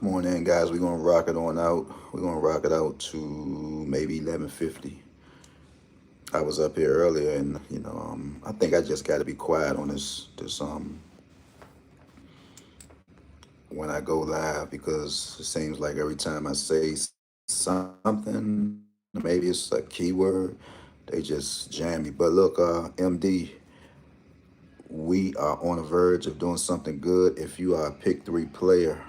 Come on in, guys. We're gonna rock it on out. We're gonna rock it out to maybe 11:50. I was up here earlier, and I think I just got to be quiet on this when I go live because it seems like every time I say something, maybe it's a keyword, they just jam me. But look, MD, we are on the verge of doing something good. If you are a pick three player,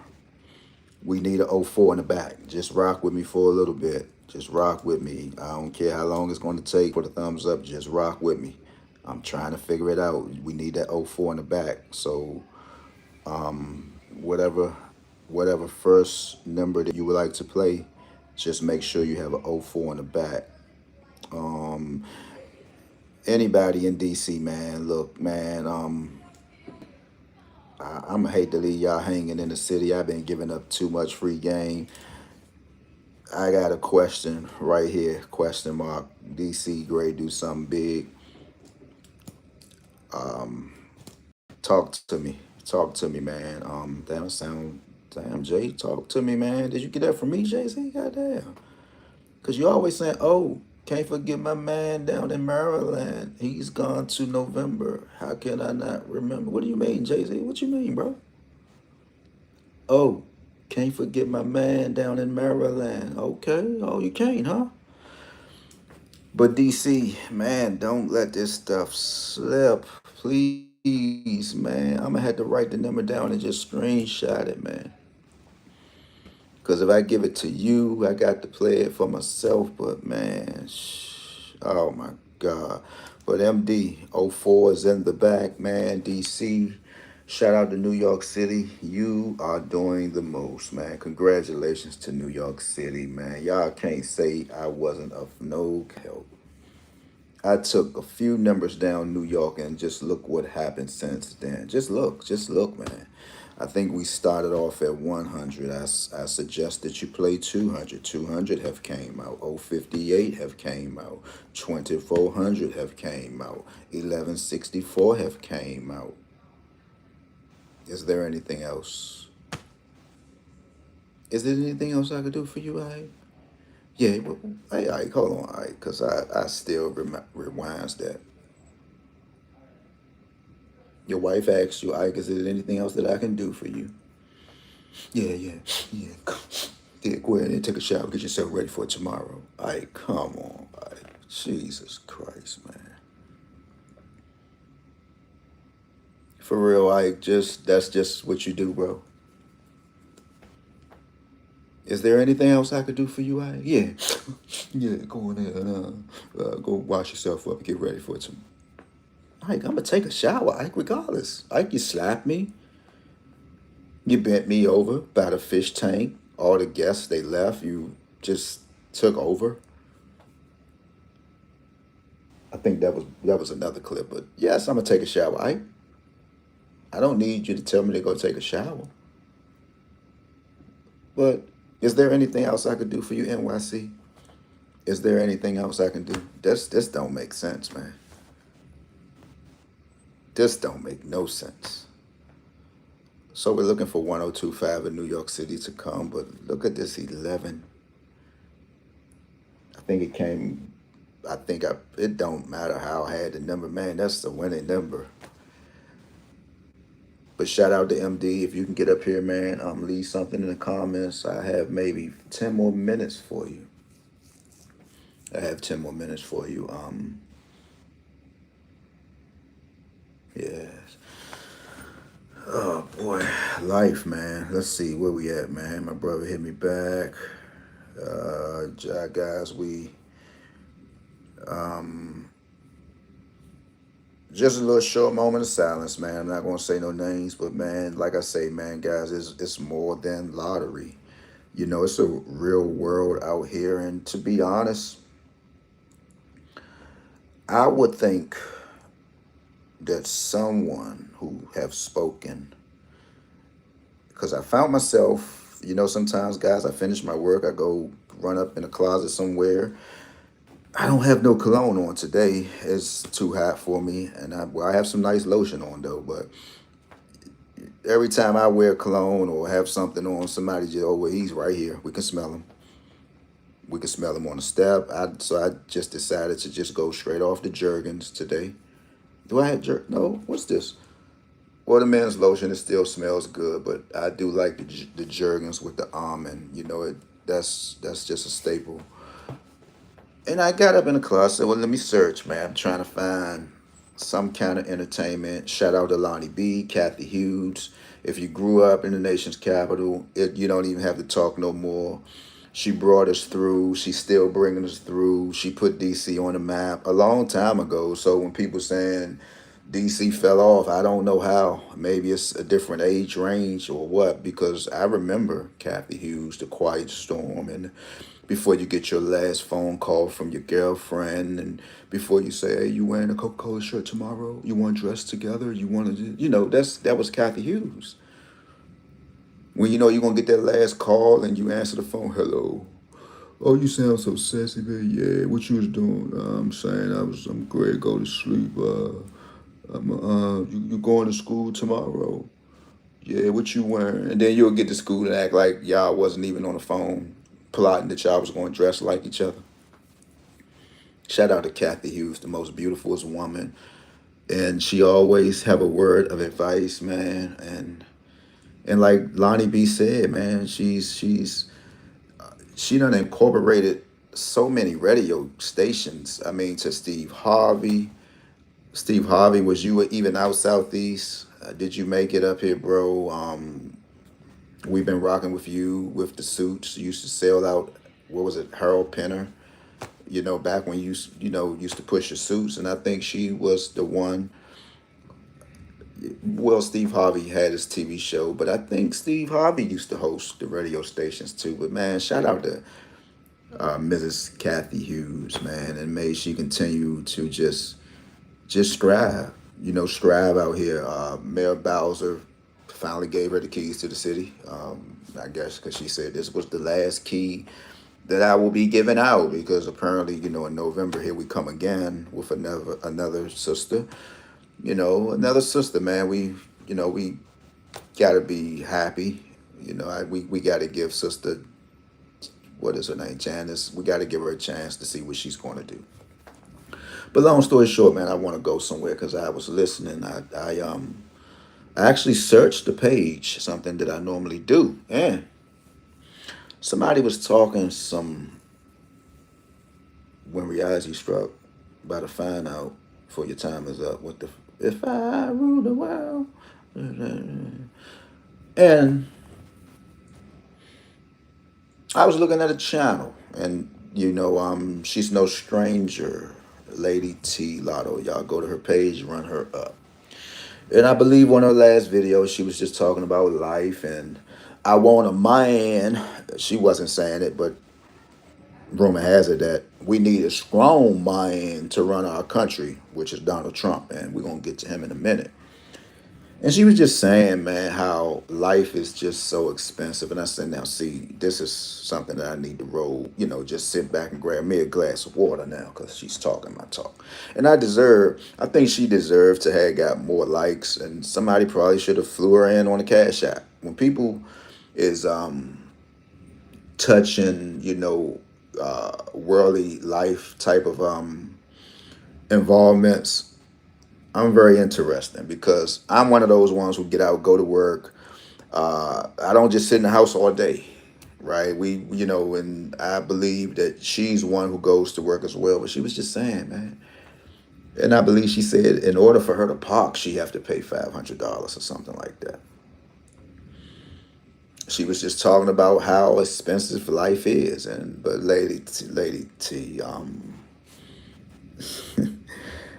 we need a '04 in the back. Just rock with me for a little bit. Just rock with me. I don't care how long it's going to take for the thumbs up. Just rock with me. I'm trying to figure it out. We need that '04 in the back. So whatever whatever first number that you would like to play, just make sure you have a '04 in the back. Um, Anybody in DC, man, look, man, I'm gonna hate to leave y'all hanging in the city. I've been giving up too much free game. I got a question right here. Question mark. DC Gray do something big. Talk to me. Talk to me, man. Damn sound. Damn, Jay. Talk to me, man. Did you get that from me, Jay Z? Goddamn. Cause you always saying, "Oh, can't forget my man down in Maryland. He's gone to November. How can I not remember?" What do you mean, Jay Z? What you mean, bro? Oh, can't forget my man down in Maryland. Okay. Oh, you can't, huh? But DC, man, don't let this stuff slip. Please, man. I'm gonna have to write the number down and just screenshot it, man. Because if I give it to you, I got to play it for myself. But man, oh my God. But MD, '04 is in the back, man. DC, shout out to New York City. You are doing the most, man. Congratulations to New York City, man. Y'all can't say I wasn't of no help. I took a few numbers down New York and just look what happened since then. Just look, man. I think we started off at 100. I suggest that you play 200. 200 have came out. 058 have came out. 2400 have came out. 1164 have came out. Is there anything else? Is there anything else I could do for you, I? Yeah, well, hey, hold on, because I still rewinds that. Your wife asks you, Ike, is there anything else that I can do for you? Yeah, yeah, yeah. Yeah, go ahead and take a shower. Get yourself ready for tomorrow. Ike, come on, Ike. Jesus Christ, man. For real, Ike, that's just what you do, bro. Is there anything else I could do for you, Ike? Yeah. Yeah, go in there and go wash yourself up and get ready for tomorrow. Ike, I'm gonna take a shower, Ike, regardless. Ike, you slapped me. You bent me over by the fish tank. All the guests they left. You just took over. I think that was another clip. But yes, I'm gonna take a shower. I don't need you to tell me to go take a shower. But is there anything else I could do for you, NYC? Is there anything else I can do? This don't make sense, man. This don't make no sense. So we're looking for 1025 in New York City to come, but look at this 11. I think it came. I think I. It don't matter how I had the number, man. That's the winning number. But shout out to MD if you can get up here, man. Leave something in the comments. I have maybe 10 more minutes for you. I have 10 more minutes for you. Yes. Oh boy, life, man. Let's see where we at, man. My brother hit me back. Guys, we just a little short moment of silence, man. I'm not gonna say no names, but man, like I say, man, guys, it's more than lottery. It's a real world out here, and to be honest, I would think that someone who have spoken, because I found myself, sometimes, guys, I finish my work, I go run up in a closet somewhere. I don't have no cologne on today. It's too hot for me, and I have some nice lotion on though. But every time I wear cologne or have something on, somebody just, oh, well, he's right here. We can smell him. We can smell him on the step. So I just decided to just go straight off the Jergens today. Do I have No, what's this? Well, the men's lotion, it still smells good, but I do like the Jergens with the almond. That's just a staple. And I got up in the car. I said, well, let me search, man. I'm trying to find some kind of entertainment. Shout out to Lonnie B, Kathy Hughes. If you grew up in the nation's capital, you don't even have to talk no more. She brought us through. She's still bringing us through. She put DC on the map a long time ago. So when people saying DC fell off, I don't know how. Maybe it's a different age range or what, because I remember Kathy Hughes, The Quiet Storm, and before you get your last phone call from your girlfriend, and before you say, hey, you wearing a Coca-Cola shirt tomorrow? You want to dress together? You want to, that was Kathy Hughes. When you know you're going to get that last call and you answer the phone, hello. Oh, you sound so sassy, baby. Yeah, what you was doing? I'm saying I'm great. Go to sleep. You going to school tomorrow? Yeah, what you wearing? And then you'll get to school and act like y'all wasn't even on the phone, plotting that y'all was going to dress like each other. Shout out to Kathy Hughes, the most beautifulest woman, and she always have a word of advice, man. And like Lonnie B said, man, she done incorporated so many radio stations. I mean, to Steve Harvey. Steve Harvey, was you even out southeast? Did you make it up here, bro? We've been rocking with you with the suits. You used to sell out. What was it, Harold Penner? Back when used to push your suits, and I think she was the one. Well, Steve Harvey had his TV show, but I think Steve Harvey used to host the radio stations too. But man, shout out to Mrs. Kathy Hughes, man, and may she continue to just strive. Strive out here. Mayor Bowser finally gave her the keys to the city. I guess because she said this was the last key that I will be giving out, because apparently, in November here we come again with another sister. Another sister, man. We gotta be happy. We gotta give sister, what is her name, Janice. We gotta give her a chance to see what she's going to do. But long story short, man, I want to go somewhere because I was listening. I actually searched the page, something that I normally do, and somebody was talking some when reality struck, about to find out before your time is up. What the if I rule the world? And I was looking at a channel, and she's no stranger, Lady T Lotto. Y'all go to her page, run her up. And I believe one of her last videos, she was just talking about life, and I want a man. She wasn't saying it, but rumor has it that we need a strong man to run our country, which is Donald Trump, and we're gonna get to him in a minute. And she was just saying, man, how life is just so expensive. And I said, now, see, this is something that I need to roll, just sit back and grab me a glass of water now, because she's talking my talk. And I think she deserved to have got more likes, and somebody probably should have flew her in on a cash app. When people is touching, worldly life type of involvements, I'm very interesting, because I'm one of those ones who get out, go to work. I don't just sit in the house all day, right? And I believe that she's one who goes to work as well. But she was just saying, man, and I believe she said in order for her to park, she have to pay $500 or something like that. She was just talking about how expensive life is, but Lady T,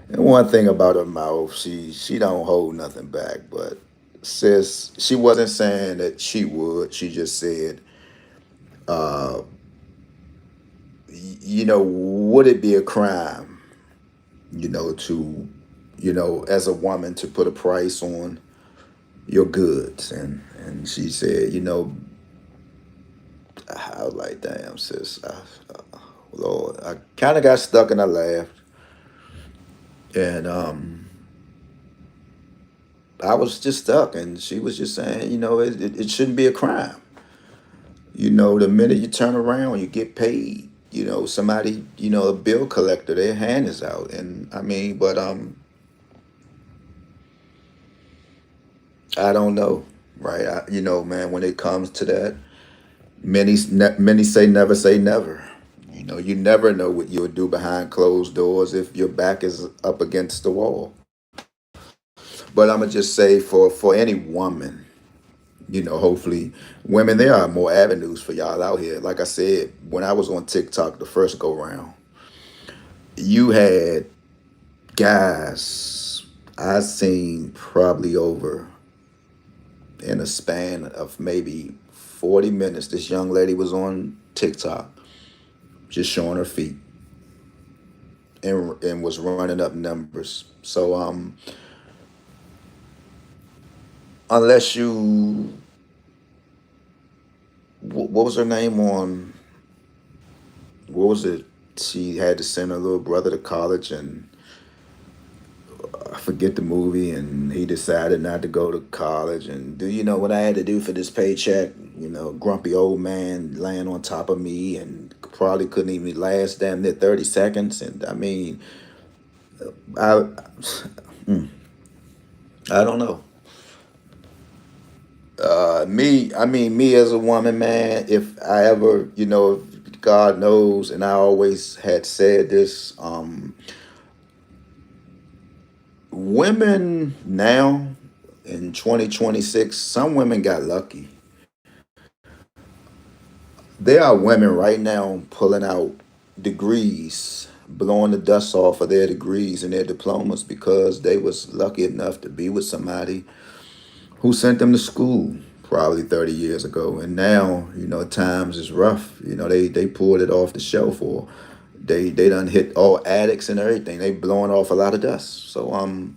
and one thing about her mouth, she don't hold nothing back. But sis, she wasn't saying that she would. She just said, uh, would it be a crime, to, as a woman, to put a price on your goods? And she said, I was like, damn, sis, Lord, I kind of got stuck and I laughed. And I was just stuck, and she was just saying, it shouldn't be a crime. The minute you turn around, you get paid. Somebody, a bill collector, their hand is out, and I mean, but I don't know, right? Man, when it comes to that, many say never. You never know what you'll do behind closed doors if your back is up against the wall. But I'm gonna just say for any woman, hopefully, women, there are more avenues for y'all out here. Like I said, when I was on TikTok the first go round, you had guys I seen probably over in a span of maybe 40 minutes. This young lady was on TikTok just showing her feet and was running up numbers. So unless you what was her name on what was it? She had to send her little brother to college, and I forget the movie, and he decided not to go to college. And do you know what I had to do for this paycheck? Grumpy old man laying on top of me, and probably couldn't even last damn near 30 seconds. And I mean, I I don't know. Me as a woman, man, if I ever, God knows, and I always had said this, women now in 2026, some women got lucky. There are women right now pulling out degrees, blowing the dust off of their degrees and their diplomas because they was lucky enough to be with somebody who sent them to school probably 30 years ago. And now, times is rough. They pulled it off the shelf, or they done hit all addicts and everything. They blowing off a lot of dust. So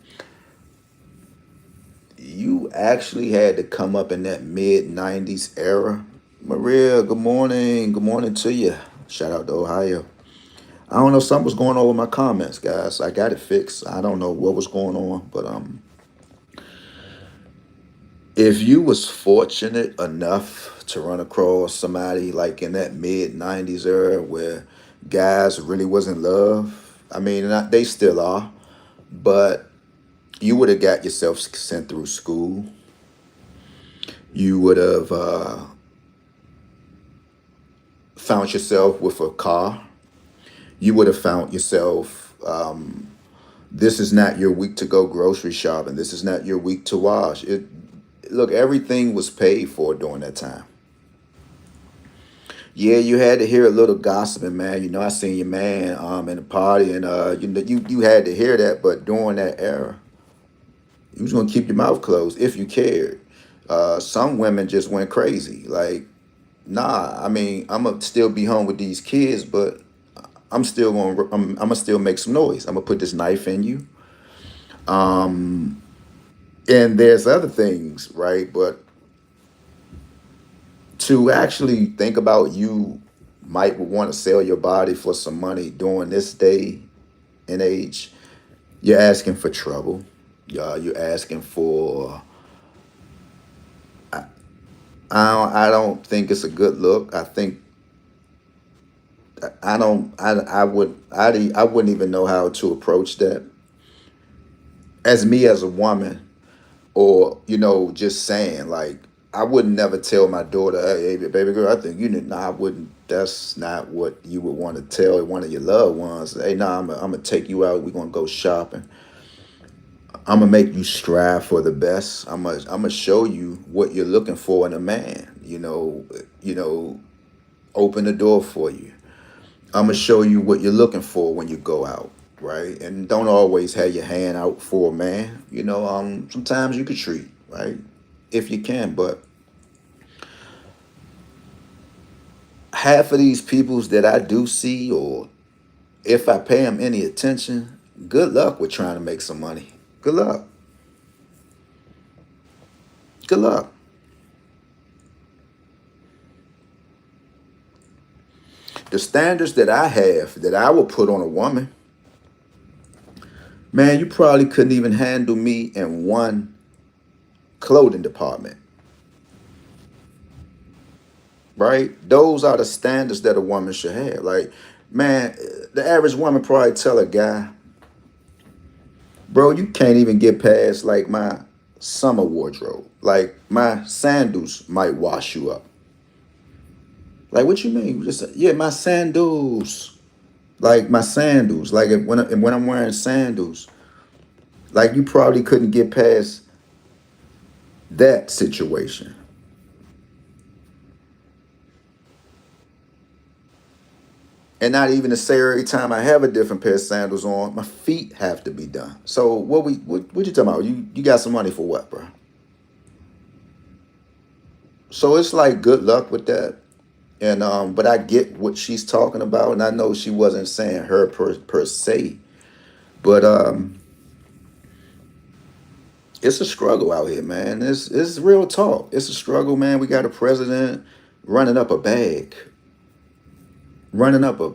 you actually had to come up in that mid 90s era. Maria, good morning. Good morning to you. Shout out to Ohio. I don't know, something was going on with my comments, guys. I got it fixed. I don't know what was going on, but if you was fortunate enough to run across somebody like in that mid 90s era where guys really was in love, I mean, they still are, but you would have got yourself sent through school. You would have found yourself with a car. You would have found yourself, this is not your week to go grocery shopping. This is not your week to wash. Look, everything was paid for during that time. Yeah, you had to hear a little gossiping, man. I seen your man in the party, and you had to hear that. But during that era, you was gonna keep your mouth closed if you cared. Some women just went crazy. Like, nah, I mean, I'm gonna still be home with these kids, but I'm gonna still make some noise. I'm gonna put this knife in you. And there's other things, right? But to actually think about, you might want to sell your body for some money during this day and age, you're asking for trouble. You're asking for. I don't think it's a good look. I think I don't. I wouldn't even know how to approach that as me as a woman, or just saying, like, I would never tell my daughter, hey, baby girl, I think you need. Nah, I wouldn't. That's not what you would want to tell one of your loved ones. Hey, nah, I'm gonna take you out. We're gonna go shopping. I'm gonna make you strive for the best. I'm gonna show you what you're looking for in a man. Open the door for you. I'm gonna show you what you're looking for when you go out, right? And don't always have your hand out for a man. Sometimes you could treat, right, if you can. But half of these peoples that I do see, or if I pay them any attention, good luck with trying to make some money. Good luck. Good luck. The standards that I have, that I will put on a woman, man, you probably couldn't even handle me in one. clothing department, right? Those are the standards that a woman should have. Like, man, the average woman probably tell a guy, bro, you can't even get past like my summer wardrobe. Like my sandals might wash you up. Like, what you mean? Just yeah, my sandals. Like my sandals. Like if, when I'm wearing sandals, like you probably couldn't get past that situation. And not even to say every time I have a different pair of sandals on, my feet have to be done. So what you talking about? You got some money for what, bro? So it's like good luck with that. And but I get what she's talking about, and I know she wasn't saying her per se, but it's a struggle out here, man. It's real talk. It's a struggle, man. We got a president running up a bag, running up a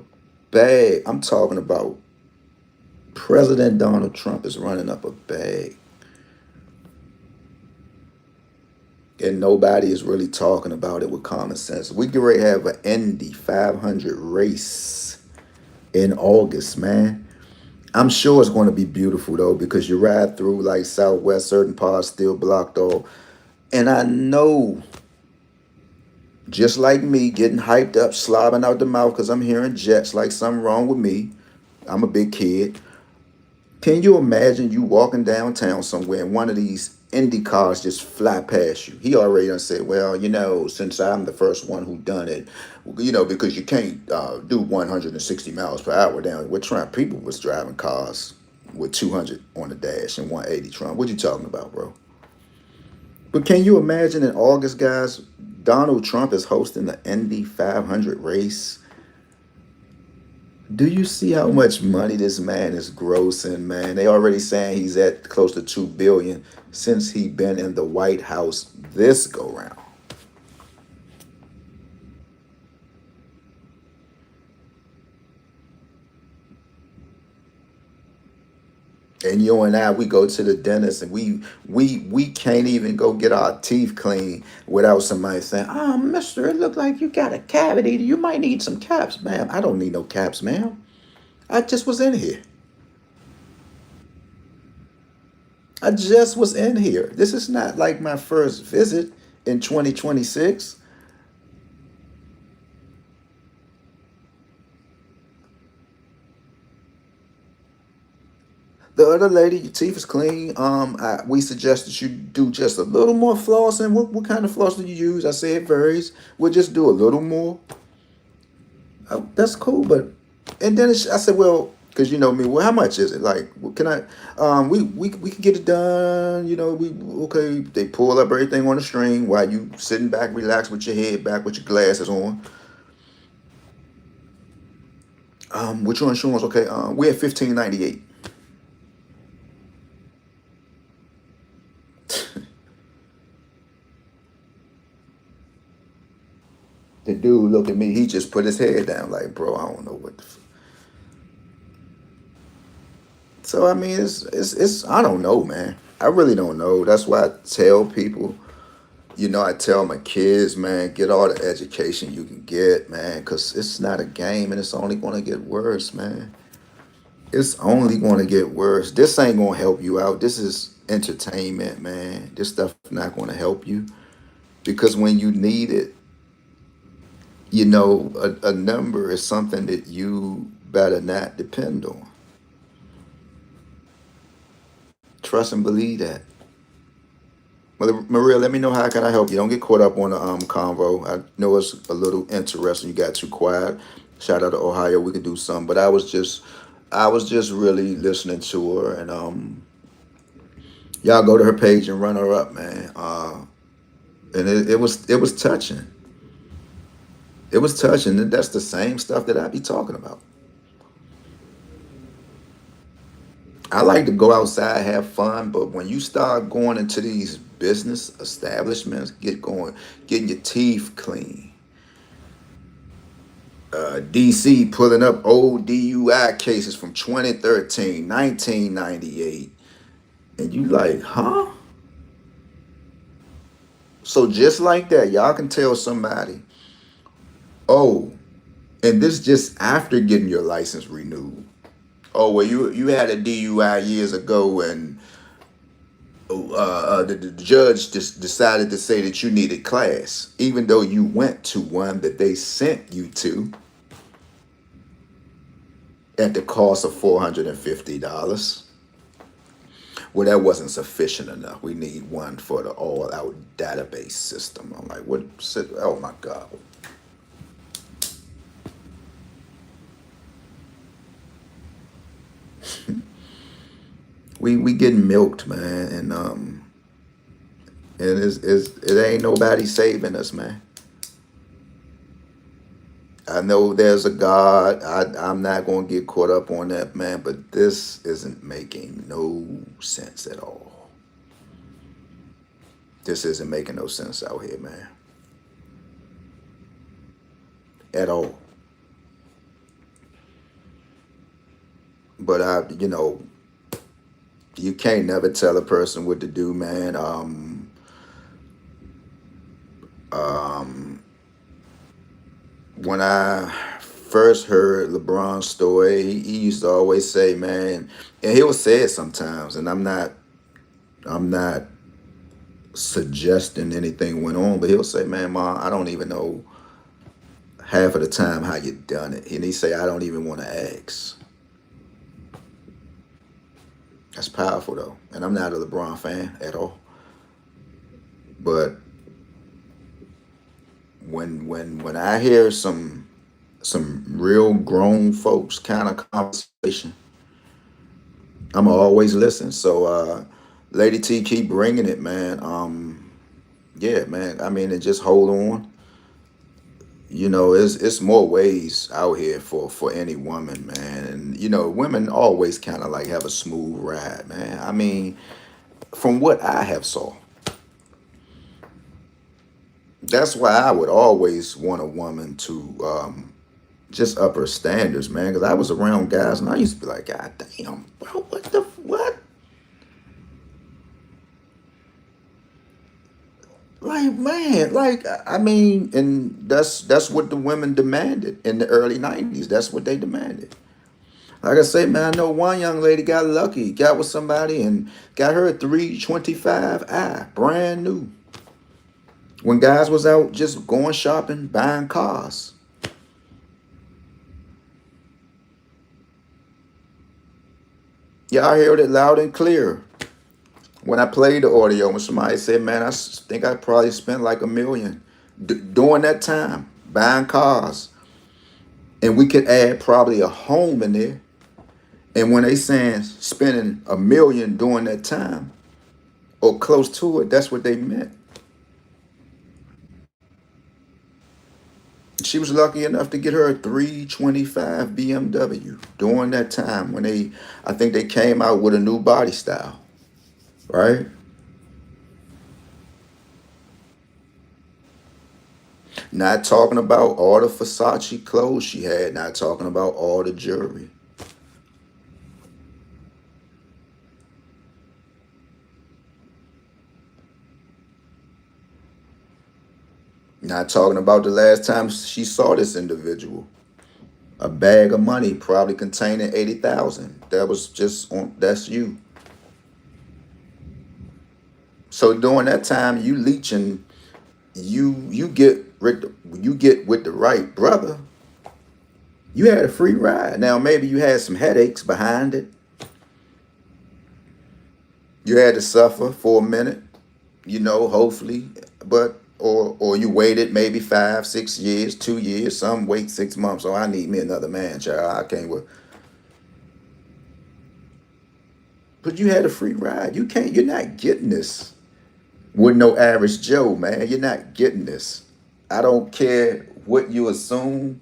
bag. I'm talking about President Donald Trump is running up a bag, and nobody is really talking about it with common sense. We get ready to have an Indy 500 race in August, man. I'm sure it's going to be beautiful though, because you ride through like Southwest, certain parts still blocked off. And I know, just like me, getting hyped up, slobbing out the mouth because I'm hearing jets like something wrong with me. I'm a big kid. Can you imagine you walking downtown somewhere and one of these Indy cars just fly past you? He already done said, well, since I'm the first one who done it, because you can't do 160 miles per hour down. What Trump people was driving cars with 200 on the dash and 180 Trump. What you talking about, bro? But can you imagine in August, guys, Donald Trump is hosting the Indy 500 race? Do you see how much money this man is grossing, man? They already saying he's at close to 2 billion since he been in the White House this go round. And you and I, we go to the dentist and we can't even go get our teeth clean without somebody saying, "Oh, Mister, it look like you got a cavity. You might need some caps, ma'am." I don't need no caps, ma'am. I just was in here. I just was in here. This is not like my first visit in 2026. The other lady, your teeth is clean. We suggest that you do just a little more flossing. What kind of floss do you use? I say it varies. We'll just do a little more. Oh, that's cool, but and then I said, well, because you know me, well, how much is it? Like, can I? We can get it done. We okay. They pull up everything on the string while you sitting back, relax with your head back, with your glasses on. With your insurance, okay. We're at 15.98. The dude look at me. He just put his head down, like, bro, I don't know what the. So I mean, it's I don't know, man. I really don't know. That's why I tell people. I tell my kids, man, get all the education you can get, man, because it's not a game and it's only going to get worse, man. It's only going to get worse. This ain't going to help you out. This is entertainment, man. This stuff not going to help you because when you need it, a number is something that you better not depend on. Trust and believe that. Maria, let me know how can I help you. Don't get caught up on the convo. I know it's a little interesting. You got too quiet. Shout out to Ohio. We could do something, but I was just really listening to her, and y'all go to her page and run her up, man. And it was touching. It was touching. And that's the same stuff that I be talking about. I like to go outside, have fun, but when you start going into these business establishments, getting your teeth clean. DC pulling up old DUI cases from 2013, 1998, and you like, huh? So just like that, y'all can tell somebody, oh, and this just after getting your license renewed. Oh, well, you had a DUI years ago, and the judge just decided to say that you needed class, even though you went to one that they sent you to at the cost of $450. Well, that wasn't sufficient enough. We need one for the all-out database system. I'm like, what? Oh my God. We getting milked, man, and it ain't nobody saving us, man. I know there's a God. I'm not gonna get caught up on that, man, but this isn't making no sense at all. This isn't making no sense out here, man. At all. But you can't never tell a person what to do, man. Um, when I first heard LeBron's story, he used to always say, man, and he'll say it sometimes, and I'm not suggesting anything went on, but he'll say, man, Ma, I don't even know half of the time how you done it. And he say, I don't even want to ask. That's powerful though. And I'm not a LeBron fan at all. But when I hear some real grown folks kind of conversation, I'm always listen. So Lady T, keep bringing it, man. Yeah, man. I mean, and just hold on. It's more ways out here for any woman, man. And women always kind of like have a smooth ride, man. I mean, from what I have saw, that's why I would always want a woman to just up her standards, man. Because I was around guys and I used to be like, God damn, bro, what? Like, man, like I mean, and that's what the women demanded in the early '90s. That's what they demanded. Like I say, man, I know one young lady got lucky, got with somebody and got her a 325i, brand new. When guys was out just going shopping, buying cars. Yeah, I heard it loud and clear. When I played the audio, when somebody said, man, think I probably spent like $1 million during that time buying cars. And we could add probably a home in there. And when they saying spending $1 million during that time or close to it, that's what they meant. She was lucky enough to get her a 325 BMW during that time when I think they came out with a new body style, right? Not talking about all the Versace clothes she had, not talking about all the jewelry. Not talking about the last time she saw this individual. A bag of money probably containing 80,000. That was just on that's you. So during that time you leeching, you get with the right brother, you had a free ride. Now maybe you had some headaches behind it. You had to suffer for a minute, hopefully, but or you waited maybe 5, 6 years, 2 years. Some wait 6 months. Oh, I need me another man, child. I can't wait. But you had a free ride. You can't. You're not getting this with no average Joe, man. You're not getting this. I don't care what you assume.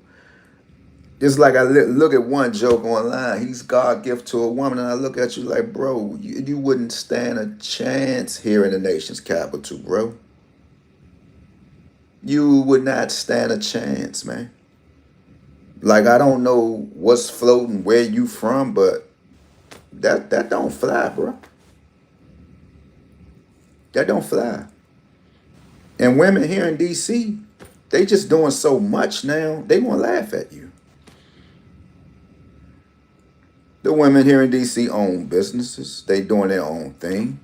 It's like I look at one joke online. He's God gift to a woman, and I look at you like, bro, you wouldn't stand a chance here in the nation's capital, bro. You would not stand a chance, man. Like I don't know what's floating, where you from, but that don't fly, bro. That don't fly. And women here in DC, they just doing so much now, they gonna laugh at you. The women here in DC own businesses. They doing their own thing.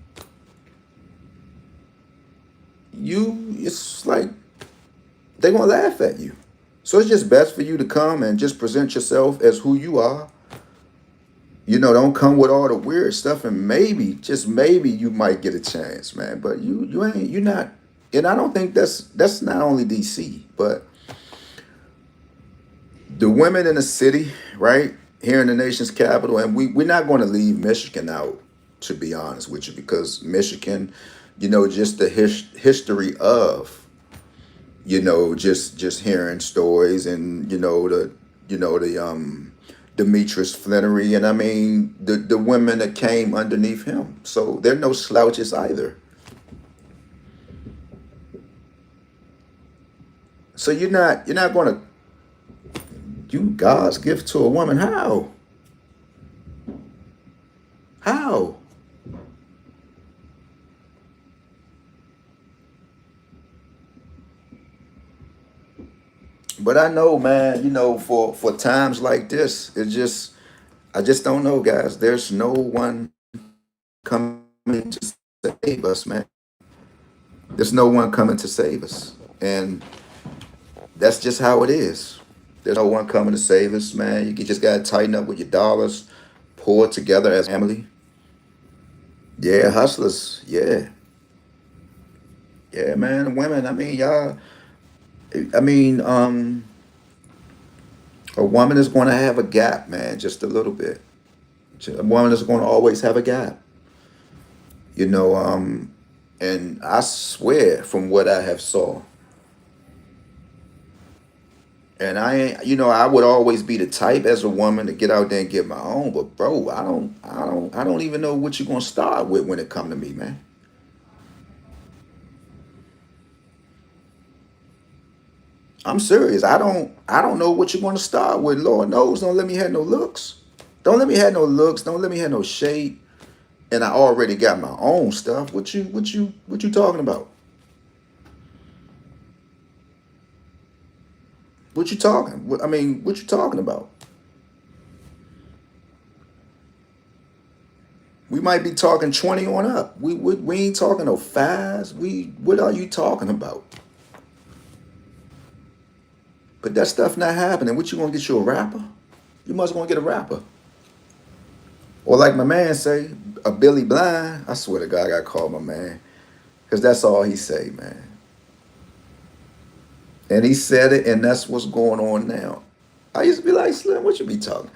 It's like they gonna laugh at you. So it's just best for you to come and just present yourself as who you are. Don't come with all the weird stuff, and maybe, just maybe, you might get a chance, man. But you're not, and I don't think that's not only DC, but the women in the city, right here in the nation's capital, and we're not going to leave Michigan out, to be honest with you, because Michigan, just the history of, just hearing stories, and the Demetrius Flannery, and I mean the women that came underneath him. So they're no slouches either. So you're not going to, you God's gift to a woman. How? But I know, man, for times like this, I just don't know, guys. There's no one coming to save us, man. There's no one coming to save us. And that's just how it is. There's no one coming to save us, man. You just got to tighten up with your dollars, pull it together as family. Yeah, hustlers. Yeah. Yeah, man. Women, I mean, y'all, I mean, a woman is going to have a gap, man, just a little bit. A woman is going to always have a gap, you know. And I swear, from what I have saw, and I ain't, I would always be the type as a woman to get out there and get my own. But bro, I don't even know what you're gonna start with when it come to me, man. I'm serious. I don't know what you're gonna start with. Lord knows, don't let me have no looks. Don't let me have no looks. Don't let me have no shade. And I already got my own stuff. What you talking about? What you talking? I mean, what you talking about? We might be talking 20 on up. We ain't talking no fives. What are you talking about? But that stuff not happening. What you gonna get you a rapper? You must gonna get a rapper. Or like my man say, a Billy Blind. I swear to God, I gotta call my man. Cause that's all he say, man. And he said it, and that's what's going on now. I used to be like, Slim, what you be talking?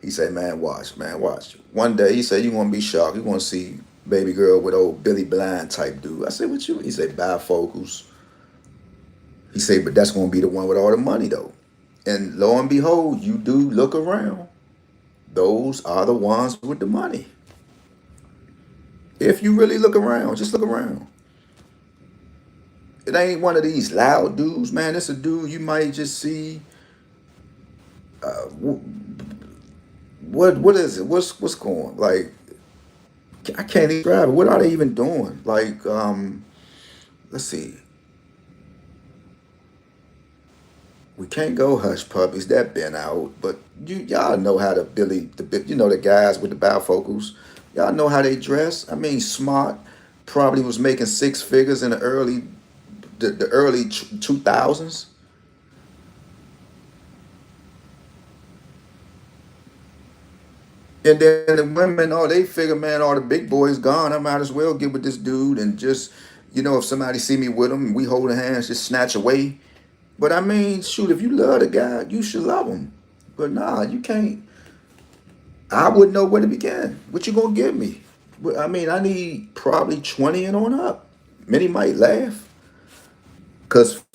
He said, man, watch, man, watch. One day he said, you gonna be shocked. You gonna see baby girl with old Billy Blind type dude. I said, what you? He said, bifocals. He said, but that's gonna be the one with all the money though. And lo and behold, you do look around. Those are the ones with the money. If you really look around, just look around. It ain't one of these loud dudes, man. It's a dude you might just see. What is it? What's going? Like, I can't even describe it. What are they even doing? Like, let's see. We can't go hush puppies. That been out, but y'all know how the guys with the bifocals. Y'all know how they dress. I mean, smart. Probably was making six figures in the early 2000s. And then the women, oh, they figure, man, all the big boys gone. I might as well get with this dude and just, if somebody see me with him, we hold hands, just snatch away. But I mean, shoot, if you love the guy, you should love him. But nah, you can't. I wouldn't know where to begin. What you gonna give me? I mean, I need probably 20 and on up. Many might laugh, cause